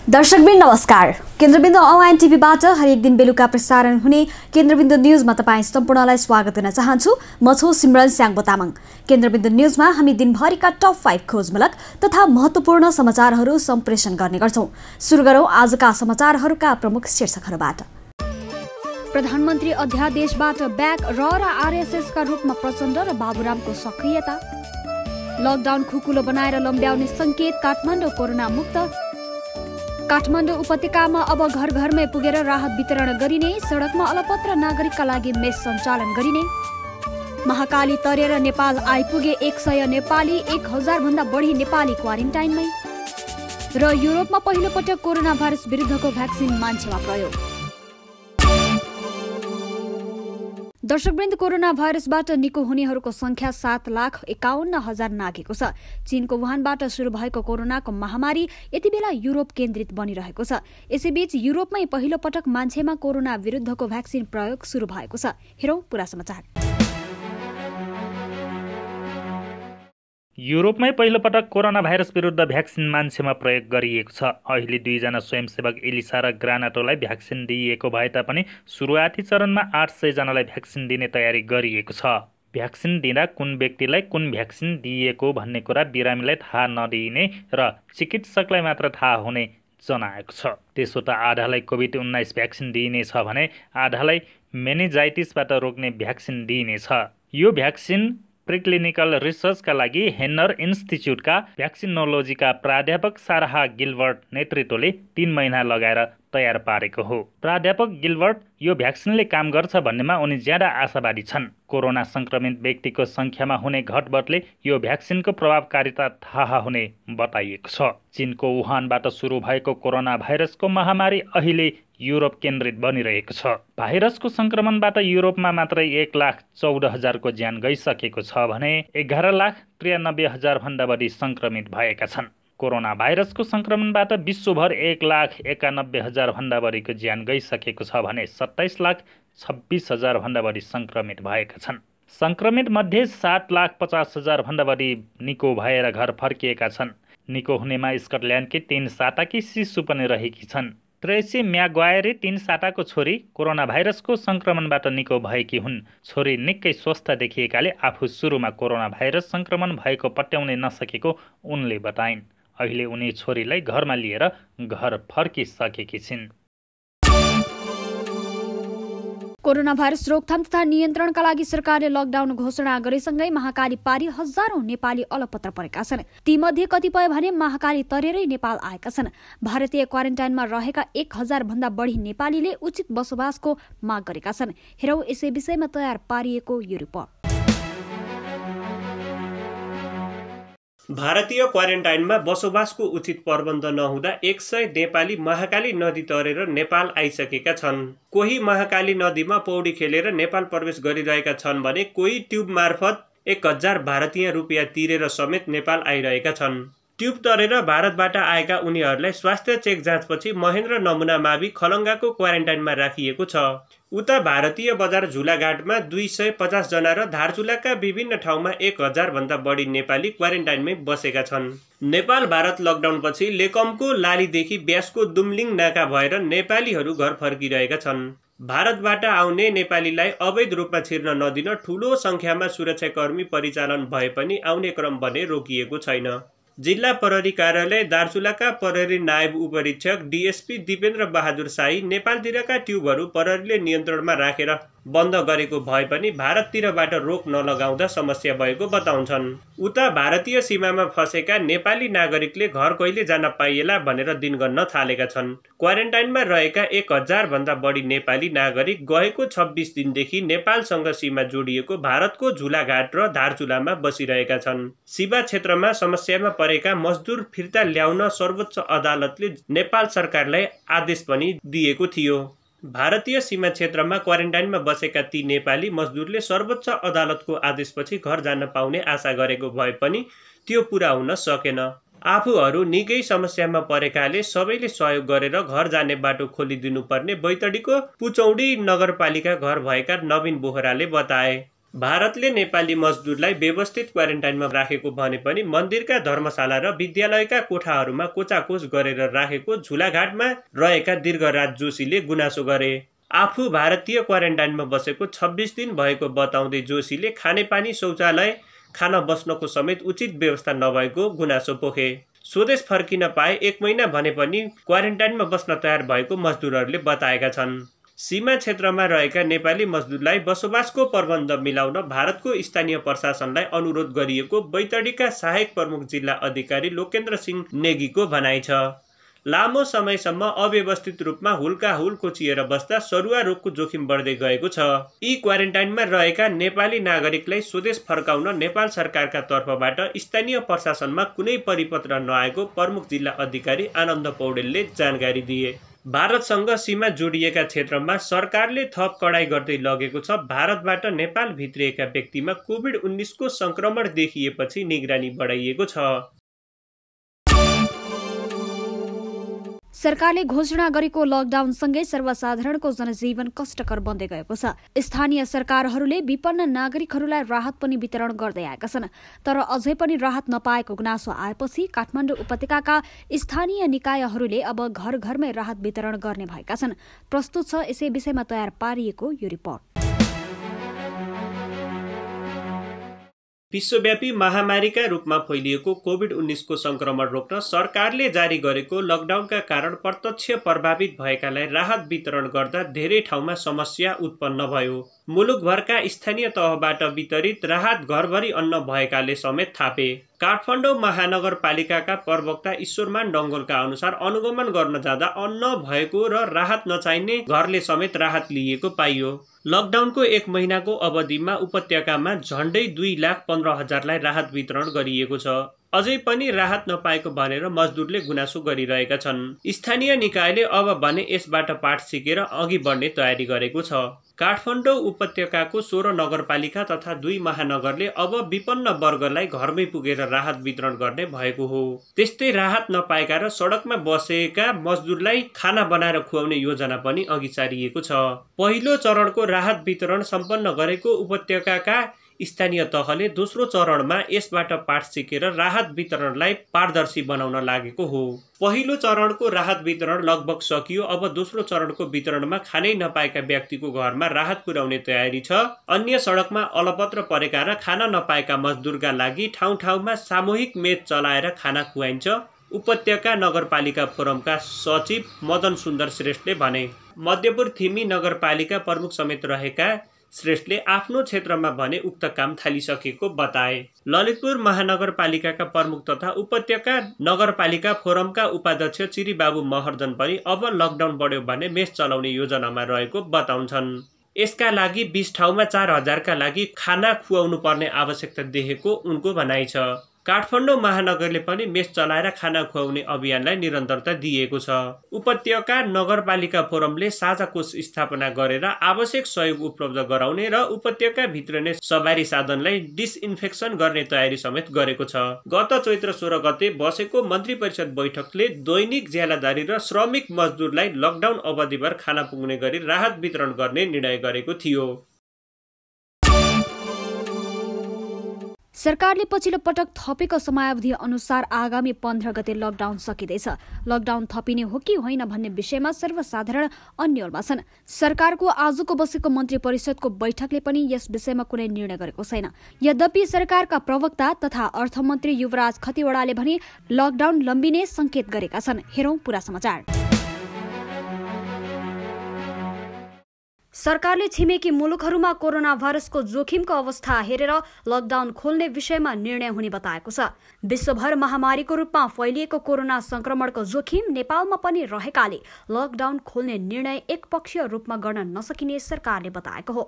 दर्शकवृन्द नमस्कार। केन्द्रबिन्दु अनलाइन टिभीबाट हरेक दिन बेलुका प्रसारण हुने केन्द्रबिन्दु न्यूजमा तपाईं सम्पूर्णलाई स्वागत गर्न चाहन्छु। म छु सिमरन स्याङ्बो तामाङ। केन्द्रबिन्दु न्यूजमा हामी दिनभरिका टप 5 खोजमूलक तथा महत्त्वपूर्ण समाचारहरू सम्प्रेषण गर्ने गर्छौं। सुरु गरौं आजका समाचारहरूका प्रमुख शीर्षकहरूबाट। प्रधानमन्त्री अध्यादेशबाट ब्याक र आरएसएस का रूपमा प्रचण्ड र बाबुरामको सक्रियता। लकडाउन खुकुलो बनाएर लम्ब्याउने संकेत, काठमाडौँ कोरोना मुक्त। काठमाडौँ उपत्यकामा अब घर घरमै पुगेर राहत वितरण गरिने, सडकमा अलपत्र नागरिकका लागि मेस सञ्चालन गरिने। महाकाली तरेर नेपाल आइपुगे 100 नेपाली, 1000 भन्दा बढी नेपाली क्वारेन्टाइनमै। र युरोपमा पहिलो पटक कोरोना भाइरस विरुद्धको भ्याक्सिन मान्छेमा प्रयोग। दर्शकवृन्द, कोरोना भाइरसबाट निको हुनेहरूको संख्या 7,51,000 नाघेको छ। चीनको वुहानबाट सुरु भएको कोरोनाको महामारी यति बेला युरोप केन्द्रित बनिरहेको छ। यसैबीच युरोपमै पहिलो पटक मान्छेमा कोरोना विरुद्धको भ्याक्सिन प्रयोग सुरु भएको छ। हेरौं पूरा समाचार। युरोपमै पहिलो पटक कोरोना भाइरस विरुद्ध भ्याक्सिन मान्छेमा प्रयोग गरिएको छ। अहिले 2 जना स्वयंसेवक एलिसा र ग्रानाटोलाई भ्याक्सिन दिइएको भए तापनि सुरुवाती चरणमा 800 जनालाई भ्याक्सिन दिने तयारी गरिएको छ। भ्याक्सिन दिँदा कुन व्यक्तिलाई कुन भ्याक्सिन दिइएको भन्ने कुरा बिरामीलाई थाहा नदिइने र चिकित्सकलाई मात्र थाहा हुने जनाएको छ। त्यसो त आधालाई कोभिड-19 भ्याक्सिन दिइनेछ भने आधालाई मेनिजाइटिसबाट रोक्ने भ्याक्सिन दिइनेछ। यो भ्याक्सिन प्रिक्लिनिकल रिसर्चका लागि हेन्नर इन्स्टिच्युटका भ्याक्सिनोलोजीका प्राध्यापक साराह गिल्बर्ट नेतृत्वले 3 महिना लगाएर तयार पारेको हो। प्राध्यापक गिल्बर्ट यो भ्याक्सिनले काम गर्छ भन्नेमा उनी ज्यादा आशावादी छन्। कोरोना संक्रमित व्यक्तिको संख्यामा हुने घटबढले यो भ्याक्सिनको प्रभावकारिता थाहा हुने बताइएको छ। चीनको वुहानबाट सुरु भएको कोरोना भाइरसको महामारी अहिले युरोप केन्द्रित बनिरहेको छ। भाइरसको संक्रमणबाट युरोपमा मात्रै 1,14,000 को ज्यान गइसकेको छ भने 11,93,000 भन्दा बढी संक्रमित भएका छन्। कोरोना भाइरसको संक्रमणबाट विश्वभर 1,91,000 भन्दा बढीको ज्यान गइसकेको छ भने 27,26,000 भन्दा बढी संक्रमित भएका छन्। संक्रमित मध्ये 7,50,000 भन्दा बढी निको भएर घर फर्किएका छन्। निको हुनेमा स्कटल्यान्डकी 3 साताकी शिशु पनि रहेकी छन्। ट्रेसी म्याग्वायरे 3 साताको छोरी कोरोना भाइरसको संक्रमणबाट निको भएकी हुन्। छोरी निकै स्वस्थ देखिएकाले आफू सुरुमा कोरोना भाइरस संक्रमण भएको पत्याउनै नसकेको उनले बताइन्। अहिले उनी छोरीलाई घरमा लिएर घर फर्किसकेकी छिन्। कोरोना भाइरस रोकथाम तथा नियन्त्रणका लागि सरकारले लकडाउन घोषणा गरेसँगै महाकाली पारी हजारौं नेपाली अलपत्र परेका छन्। तीमध्ये कतिपय भने महाकाली तरेरै नेपाल आएका छन्। भारतीय क्वारेन्टाइनमा रहेका 1000 भन्दा बढी नेपालीले उचित बसोबासको माग गरेका छन्। हेरौं यसै विषयमा तयार पारिएको यो रिपोर्ट। भारतीय क्वारेन्टाइनमा बसोबासको उचित प्रबन्ध नहुँदा 100 नेपाली महाकाली नदी तरेर नेपाल आइसकेका छन्। कोही महाकाली नदीमा पौडी खेलेर नेपाल प्रवेश गरिरहेका छन् भने कोही ट्युब मार्फत 1000 भारतीय रुपियाँ तिरेर समेत नेपाल आइरहेका छन्। ट्युब तरेर भारतबाट आएका उनीहरूलाई स्वास्थ्य चेक जाँचपछि महेन्द्र नमुना मावि खलङ्गाको क्वारेन्टाइनमा राखिएको छ। उता भारतीय बजार झुलाघाटमा 250 जना र धारचुलाका विभिन्न ठाउँमा 1000 भन्दा बढी नेपाली क्वारेन्टाइनमै बसेका छन्। नेपाल भारत लकडाउनपछि लेकमको लालीदेखि ब्यासको दुमलिङ नाका भएर नेपालीहरू घर फर्किरहेका छन्। भारतबाट आउने नेपालीलाई अवैध रूपमा छिर्न नदिन ठूलो संख्यामा सुरक्षाकर्मी परिचालन भए पनि आउने क्रम भने रोकिएको छैन। जिल्ला प्रहरी कार्यालय दार्चुलाका प्रहरी नायब उपरीक्षक डीएसपी दिपेन्द्र बहादुर शाही नेपालतिरका ट्युबहरू प्रहरीले नियन्त्रणमा राखेर बन्द गरेको भए पनि भारततिरबाट रोक नलगाउँदा समस्या भएको बताउँछन्। उता भारतीय सीमामा फँसेका नेपाली नागरिकले घर कहिले जान पाइएला भनेर दिन गर्न थालेका छन्। क्वारेन्टाइनमा रहेका 1000 भन्दा बढी नेपाली नागरिक गएको 26 दिनदेखि नेपालसँग सीमा जोडिएको भारतको झुलाघाट र धारचुलामा बसिरहेका छन्। सीमा क्षेत्रमा समस्यामा परेका मजदुर फिर्ता ल्याउन सर्वोच्च अदालतले नेपाल सरकारलाई आदेश पनि दिएको थियो। भारतीय सीमा क्षेत्रमा क्वारेन्टाइनमा बसेका ती नेपाली मजदुरले सर्वोच्च अदालतको आदेशपछि घर जान पाउने आशा गरेको भए पनि त्यो पूरा हुन सकेन। आफूहरू निकै समस्यामा परेकाले सबैले सहयोग गरेर घर जाने बाटो खोलिदिनुपर्ने बैतडीको पुचौडी नगरपालिका घर भएका नवीन बोहराले बताए। भारतले नेपाली मजदुरलाई व्यवस्थित क्वारेन्टाइनमा राखेको भने पनि मन्दिरका धर्मशाला र विद्यालयका कोठाहरूमा कोचाकोच गरेर राखेको झुलाघाटमा रहेका दीर्घराज जोशीले गुनासो गरे। आफू भारतीय क्वारेन्टाइनमा बसेको 26 दिन भएको बताउँदै जोशीले खानेपानी शौचालय खान बस्नको समेत उचित व्यवस्था नभएको गुनासो पोखे। स्वदेश फर्किन पाए 1 महिना भने पनि क्वारेन्टाइनमा बस्न तयार भएको मजदुरहरूले बताएका छन्। सीमा क्षेत्रमा रहेका नेपाली मजदुरलाई बसोबासको प्रबन्ध मिलाउन भारतको स्थानीय प्रशासनलाई अनुरोध गरिएको बैतडीका सहायक प्रमुख जिल्ला अधिकारी लोकेन्द्र सिंह नेगीको भनाइ छ। लामो समयसम्म अव्यवस्थित रूपमा हुल कोचिएर बस्दा सरुवा रोगको जोखिम बढ्दै गएको छ। यी क्वारेन्टाइनमा रहेका नेपाली नागरिकलाई स्वदेश फर्काउन नेपाल सरकारका तर्फबाट स्थानीय प्रशासनमा कुनै परिपत्र नआएको प्रमुख जिल्ला अधिकारी आनन्द पौडेलले जानकारी दिए। भारतसँग सीमा जोडिएका क्षेत्रमा सरकारले थप कडाई गर्दै लगेको छ। भारतबाट नेपाल भित्रिएका व्यक्तिमा कोभिड-19 को संक्रमण देखिएपछि निगरानी बढाइएको छ। सरकारले घोषणा गरेको लकडाउनसँगै सर्वसाधारणको जनजीवन कष्टकर बन्दै गएको छ। स्थानीय सरकारहरूले विपन्न नागरिकहरूलाई राहत पनि वितरण गर्दै आएका छन्, तर अझै पनि राहत नपाएको गुनासो आएपछि काठमाडौँ उपत्यकाका स्थानीय निकायहरूले अब घर घरमै राहत वितरण गर्ने भएका छन्। प्रस्तुत छ यसै विषयमा तयार पारिएको यो रिपोर्ट। विश्वव्यापी महामारीका रूपमा फैलिएको कोभिड-19 को संक्रमण रोक्न सरकारले जारी गरेको लकडाउनका कारण प्रत्यक्ष प्रभावित भएकालाई राहत वितरण गर्दा धेरै ठाउँमा समस्या उत्पन्न भयो। मुलुकभरका स्थानीय तहबाट वितरित राहत घरभरि अन्न भएकाले समेत थापे। काठमाडौँ महानगरपालिकाका प्रवक्ता ईश्वरमान डङ्गोलका अनुसार अनुगमन गर्न जाँदा अन्न भएको र राहत नचाहिने घरले समेत राहत लिएको पाइयो। लकडाउनको 1 महिनाको अवधिमा उपत्यकामा झण्डै 2,15,000लाई राहत वितरण गरिएको छ। अझै पनि राहत नपाएको भनेर मजदुरले गुनासो गरिरहेका छन्। स्थानीय निकायले अब भने यसबाट पाठ सिकेर अघि बढ्ने तयारी गरेको छ। काठमाडौँ उपत्यकाको 16 नगरपालिका तथा 2 महानगरले अब विपन्न वर्गलाई घरमै पुगेर राहत वितरण गर्ने भएको हो। त्यस्तै राहत नपाएका र सडकमा बसेका मजदुरलाई खाना बनाएर खुवाउने योजना पनि अघि सारिएको छ। पहिलो चरणको राहत वितरण सम्पन्न गरेको उपत्यकाका स्थानीय तहले दोस्रो चरणमा यसबाट पाठ सिकेर राहत वितरणलाई पारदर्शी बनाउन लागेको हो। पहिलो चरणको राहत वितरण लगभग सकियो। अब दोस्रो चरणको वितरणमा खानै नपाएका व्यक्तिको घरमा राहत पुर्याउने तयारी छ। अन्य सडकमा अलपत्र परेका र खाना नपाएका मजदुरका लागि ठाउँ ठाउँमा सामूहिक मेच चलाएर खाना खुवाइन्छ। उपत्यका नगरपालिका फोरमका सचिव मदन सुन्दर श्रेष्ठले भने। मध्यपुर थिमी नगरपालिका प्रमुख समेत रहेका श्रेष्ठले आफ्नो क्षेत्रमा भने उक्त काम थालिसकेको बताए। ललितपुर महानगरपालिकाका प्रमुख तथा उपत्यका नगरपालिका फोरमका उपाध्यक्ष चिरीबाबु महर्जन पनि अब लकडाउन बढ्यो भने मेस चलाउने योजनामा रहेको बताउँछन्। यसका लागि 20 ठाउँमा 4,000का लागि खाना खुवाउनु पर्ने आवश्यकता देखेको उनको भनाइ छ। काठमाडौँ महानगरले पनि मेस चलाएर खाना खुवाउने अभियानलाई निरन्तरता दिएको छ। उपत्यका नगरपालिका फोरमले साझा कोष स्थापना गरेर आवश्यक सहयोग उपलब्ध गराउने र उपत्यका भित्र नै सवारी साधनलाई डिसइन्फेक्सन गर्ने तयारी समेत गरेको छ। गत चैत्र 16 गते बसेको मन्त्री परिषद बैठकले दैनिक ज्यालादारी र श्रमिक मजदुरलाई लकडाउन अवधिभर खाना पुग्ने गरी राहत वितरण गर्ने निर्णय गरेको थियो। सरकारले पछिल्लो पटक थपेको समयावधि अनुसार आगामी 15 गते लकडाउन सकिँदैछ। लकडाउन थपिने हो कि होइन भन्ने विषयमा सर्वसाधारण अन्यलमा छन्। सरकारको आजको बसेको मन्त्री परिषदको बैठकले पनि यस विषयमा कुनै निर्णय गरेको छैन। यद्यपि सरकारका प्रवक्ता तथा अर्थमन्त्री युवराज खतिवड़ाले भने लकडाउन लम्बिने संकेत गरेका छन्। हेरौं पूरा समाचार। सरकारले छिमेकी मुलुकहरूमा कोरोना भाइरसको जोखिमको अवस्था हेरेर लकडाउन खोल्ने विषयमा निर्णय हुने बताएको छ। विश्वभर महामारीको रूपमा फैलिएको कोरोना संक्रमणको जोखिम नेपालमा पनि रहेकाले लकडाउन खोल्ने निर्णय एकपक्षीय रूपमा गर्न नसकिने सरकारले बताएको हो।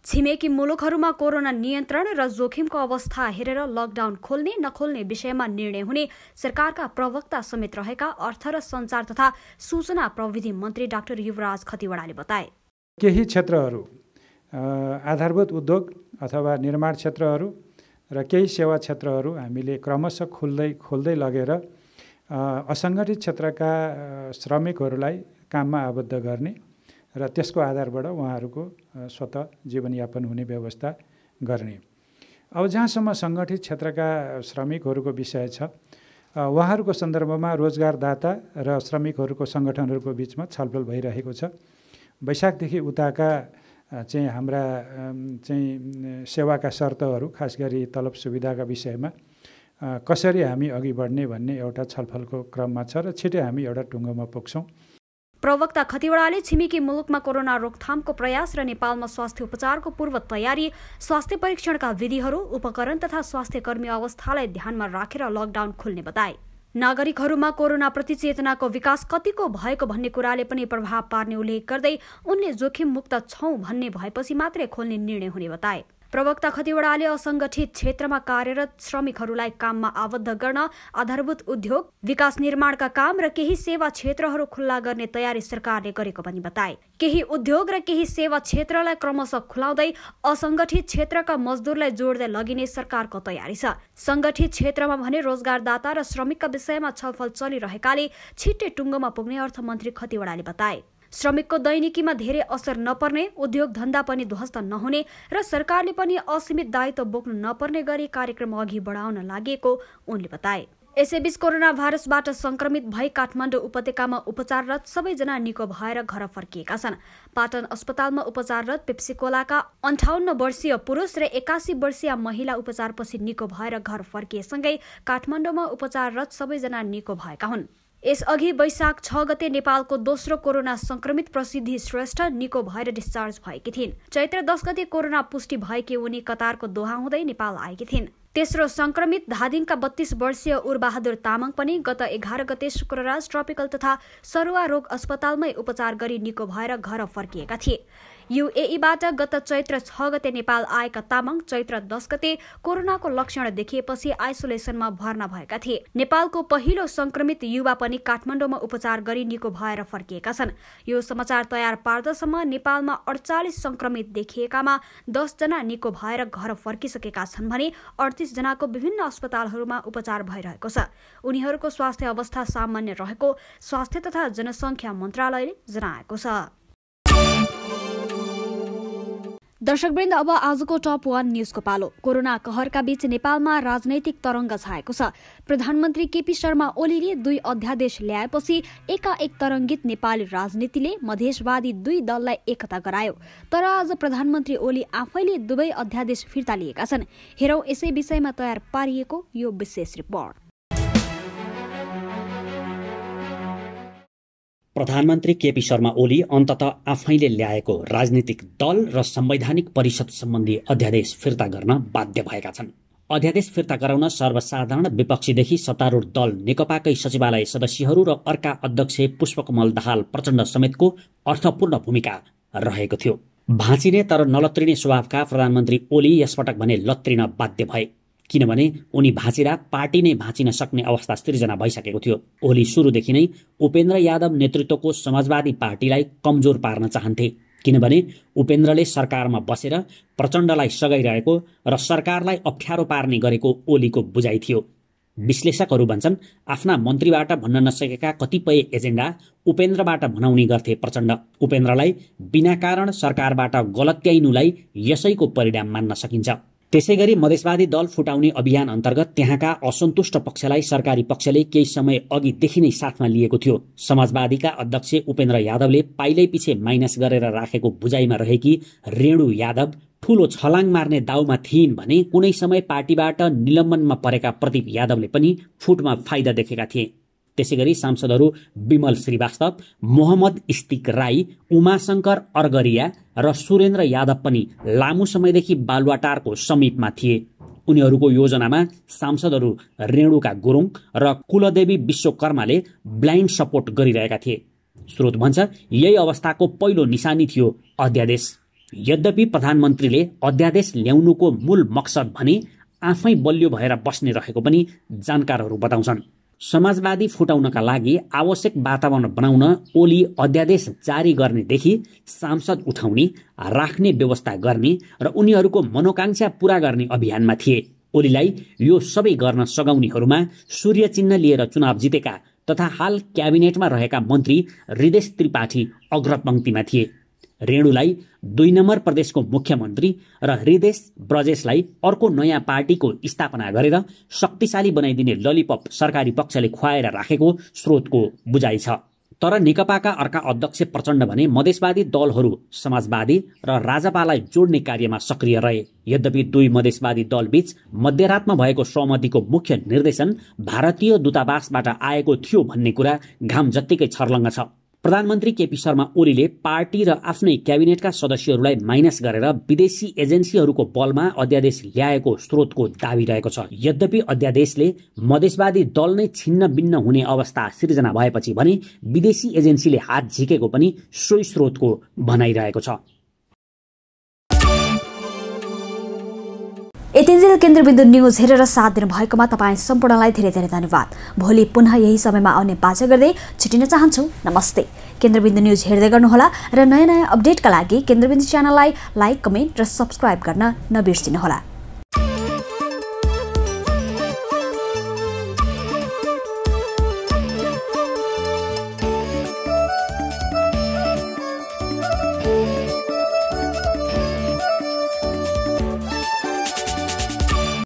छिमेकी मुलुकहरूमा कोरोना नियन्त्रण र जोखिमको अवस्था हेरेर लकडाउन खोल्ने नखोल्ने विषयमा निर्णय हुने सरकारका प्रवक्ता समेत रहेका अर्थ र सञ्चार तथा सूचना प्रविधि मन्त्री डाक्टर युवराज खतिवड़ाले बताए। केही क्षेत्रहरू आधारभूत उद्योग अथवा निर्माण क्षेत्रहरू र केही सेवा क्षेत्रहरू हामीले क्रमशः खोल्दै लगेर असङ्गठित क्षेत्रका श्रमिकहरूलाई काममा आबद्ध गर्ने र त्यसको आधारबाट उहाँहरूको स्वतः जीवनयापन हुने व्यवस्था गर्ने। अब जहाँसम्म सङ्गठित क्षेत्रका श्रमिकहरूको विषय छ, उहाँहरूको सन्दर्भमा रोजगारदाता र श्रमिकहरूको सङ्गठनहरूको बिचमा छलफल भइरहेको छ। वैशाखदेखि उताका चाहिँ हाम्रा चाहिँ सेवाका शर्तहरू, खास गरी तलब सुविधाका विषयमा कसरी हामी अघि बढ्ने भन्ने एउटा छलफलको क्रममा छ र छिटै हामी एउटा टुङ्गोमा पुग्छौँ। प्रवक्ता खतिवड़ाले छिमेकी मुलुकमा कोरोना रोकथामको प्रयास र नेपालमा स्वास्थ्य उपचारको पूर्व तयारी, स्वास्थ्य परीक्षणका विधिहरू, उपकरण तथा स्वास्थ्य कर्मी अवस्थालाई ध्यानमा राखेर लकडाउन खोल्ने बताए। नागरिकहरूमा कोरोनाप्रति चेतनाको विकास कतिको भएको भन्ने कुराले पनि प्रभाव पार्ने उल्लेख गर्दै उनले जोखिम मुक्त छौं भन्ने भएपछि मात्रै खोल्ने निर्णय हुने बताए। प्रवक्ता खतिवड़ाले असङ्गठित क्षेत्रमा कार्यरत श्रमिकहरूलाई काममा आबद्ध गर्न आधारभूत उद्योग, विकास निर्माणका काम र केही सेवा क्षेत्रहरू खुल्ला गर्ने तयारी सरकारले गरेको पनि बताए। केही उद्योग र केही सेवा क्षेत्रलाई क्रमशः खुलाउँदै असङ्गठित क्षेत्रका मजदुरलाई जोड्दै लगिने सरकारको तयारी छ। सङ्गठित क्षेत्रमा भने रोजगारदाता र श्रमिकका विषयमा छलफल चलिरहेकाले छिट्टै टुङ्गोमा पुग्ने अर्थमन्त्री खतिवड़ाले बताए। श्रमिकको दैनिकीमा धेरै असर नपर्ने, उद्योग धन्दा पनि ध्वस्त नहुने र सरकारले पनि असीमित दायित्व बोक्नु नपर्ने गरी कार्यक्रम अघि बढाउन लागेको उनले बताए। यसैबीच कोरोना भाइरसबाट संक्रमित भई काठमाडौँ उपत्यकामा उपचाररत सबैजना निको भएर घर फर्किएका छन्। पाटन अस्पतालमा उपचाररत पेप्सिकोलाका 58 वर्षीय पुरुष र 81 वर्षीय महिला उपचारपछि निको भएर घर फर्किएसँगै काठमाडौँमा उपचाररत सबैजना निको भएका हुन्। यसअघि वैशाख 6 गते नेपालको दोस्रो कोरोना संक्रमित प्रसिद्धि श्रेष्ठ निको भएर डिस्चार्ज भएकी थिइन्। चैत्र 10 गते कोरोना पुष्टि भएकी उनी कतारको दोहा हुँदै नेपाल आएकी थिइन्। तेस्रो संक्रमित धादिङका 32 वर्षीय उरबहादुर तामाङ पनि गत 11 गते शुक्रराज ट्रपिकल तथा सरुवा रोग अस्पतालमै उपचार गरी निको भएर घर फर्किएका थिए। यूएईबाट गत चैत्र 6 गते नेपाल आएका तामाङ चैत्र 10 गते कोरोनाको लक्षण देखिएपछि आइसोलेसनमा भर्ना भएका थिए। नेपालको पहिलो संक्रमित युवा पनि काठमाडौँमा उपचार गरी निको भएर फर्किएका छन्। यो समाचार तयार पार्दासम्म नेपालमा 48 संक्रमित देखिएकामा 10 जना निको भएर घर फर्किसकेका छन् भने 38 जनाको विभिन्न अस्पतालहरूमा उपचार भइरहेको छ। उनीहरूको स्वास्थ्य अवस्था सामान्य रहेको स्वास्थ्य तथा जनसङ्ख्या मन्त्रालयले जनाएको छ। दर्शकवृन्द, अब आजको टप 1 न्यूजको पालो। कोरोना कहरका बीच नेपालमा राजनैतिक तरंग छाएको छ। प्रधानमन्त्री केपी शर्मा ओलीले 2 अध्यादेश ल्याएपछि एकाएक तरंगित नेपाली राजनीतिले मधेसवादी 2 दललाई एकता गरायो। तर आज प्रधानमन्त्री ओली आफैले दुवै अध्यादेश फिर्ता लिएका छन्। हेरौं यसै विषयमा तयार पारिएको यो विशेष रिपोर्ट। प्रधानमन्त्री केपी शर्मा ओली अन्ततः आफैले ल्याएको राजनीतिक दल र संवैधानिक परिषद सम्बन्धी अध्यादेश फिर्ता गर्न बाध्य भएका छन्। अध्यादेश फिर्ता गराउन सर्वसाधारण विपक्षीदेखि सत्तारूढ दल नेकपाकै सचिवालय सदस्यहरू र अर्का अध्यक्ष पुष्पकमल दाहाल प्रचण्ड समेतको अर्थपूर्ण भूमिका रहेको थियो। भाँचिने तर नलत्रिने स्वभावका प्रधानमन्त्री ओली यसपटक भने लत्रिन बाध्य भए, किनभने उनी भाँचिरा पार्टी नै भाँचिन सक्ने अवस्था सृजना भइसकेको थियो। ओली सुरुदेखि नै उपेन्द्र यादव नेतृत्वको समाजवादी पार्टीलाई कमजोर पार्न चाहन्थे, किनभने उपेन्द्रले सरकारमा बसेर प्रचण्डलाई सघाइरहेको र सरकारलाई अप्ठ्यारो पार्ने गरेको ओलीको बुझाइ थियो। विश्लेषकहरू भन्छन् आफ्ना मन्त्रीबाट भन्न नसकेका कतिपय एजेन्डा उपेन्द्रबाट भनाउने गर्थे प्रचण्ड। उपेन्द्रलाई बिना कारण सरकारबाट गलत्याइनुलाई यसैको परिणाम मान्न सकिन्छ। त्यसैगरी मधेसवादी दल फुटाउने अभियान अन्तर्गत त्यहाँका असन्तुष्ट पक्षलाई सरकारी पक्षले केही समय अघिदेखि नै साथमा लिएको थियो। समाजवादीका अध्यक्ष उपेन्द्र यादवले पाइलै पछि माइनस गरेर राखेको बुझाइमा रहेकी रेणु यादव ठूलो छलाङ मार्ने दाउमा थिइन् भने कुनै समय पार्टीबाट निलम्बनमा परेका प्रदीप यादवले पनि फुटमा फाइदा देखेका थिए। त्यसैगरी सांसदहरू विमल श्रीवास्तव, मोहम्मद इस्तिक राई, उमाशंकर अर्गरिया र सुरेन्द्र यादव पनि लामो समयदेखि बालुवाटारको समीपमा थिए। उनीहरूको योजनामा सांसदहरू रेणुका गुरुङ र कुलदेवी विश्वकर्माले ब्लाइन्ड सपोर्ट गरिरहेका थिए। स्रोत भन्छ यही अवस्थाको पहिलो निशानी थियो अध्यादेश। यद्यपि प्रधानमन्त्रीले अध्यादेश ल्याउनुको मूल मकसद भने आफै बलियो भएर बस्ने रहेको पनि जानकारहरू बताउँछन्। समाजवादी फुटाउनका लागि आवश्यक वातावरण बनाउन ओली अध्यादेश जारी गर्नेदेखि सांसद उठाउने, राख्ने व्यवस्था गर्ने र उनीहरूको मनोकांक्षा पूरा गर्ने अभियानमा थिए। ओलीलाई यो सबै गर्न सघाउनेहरूमा सूर्य चिन्ह लिएर चुनाव जितेका तथा हाल क्याबिनेटमा रहेका मन्त्री हृदेश त्रिपाठी अग्रपंक्तिमा थिए। रेणुलाई 2 नम्बर प्रदेशको मुख्यमन्त्री र हृदेश ब्रजेशलाई अर्को नयाँ पार्टीको स्थापना गरेर शक्तिशाली बनाइदिने ललिपप सरकारी पक्षले खुवाएर राखेको स्रोतको बुझाइ छ। तर नेकपाका अर्का अध्यक्ष प्रचण्ड भने मधेसवादी दलहरू समाजवादी र राजपालाई जोड्ने कार्यमा सक्रिय रहे। यद्यपि दुई मधेसवादी दलबीच मध्यरातमा भएको सहमतिको मुख्य निर्देशन भारतीय दूतावासबाट आएको थियो भन्ने कुरा घाम जत्तिकै छर्लङ्ग छ। प्रधानमन्त्री केपी शर्मा ओलीले पार्टी र आफ्नै क्याबिनेटका सदस्यहरूलाई माइनस गरेर विदेशी एजेन्सीहरूको बलमा अध्यादेश ल्याएको स्रोतको दाबी रहेको छ। यद्यपि अध्यादेशले मधेसवादी दल नै छिन्न भिन्न हुने अवस्था सिर्जना भएपछि भने विदेशी एजेन्सीले हात झिकेको पनि सोही स्रोतको भनाइरहेको छ। यतिन्जेल केन्द्रबिन्दु न्युज हेरेर साथ दिनु भएकोमा तपाईँ सम्पूर्णलाई धेरै धेरै धन्यवाद। भोलि पुनः यही समयमा आउने बाचा गर्दै छुटिन चाहन्छु। नमस्ते। केन्द्रबिन्दु न्युज हेर्दै गर्नुहोला र नयाँ अपडेटका लागि केन्द्रबिन्दु च्यानललाई लाइक, कमेन्ट र सब्स्क्राइब गर्न नबिर्सिनुहोला।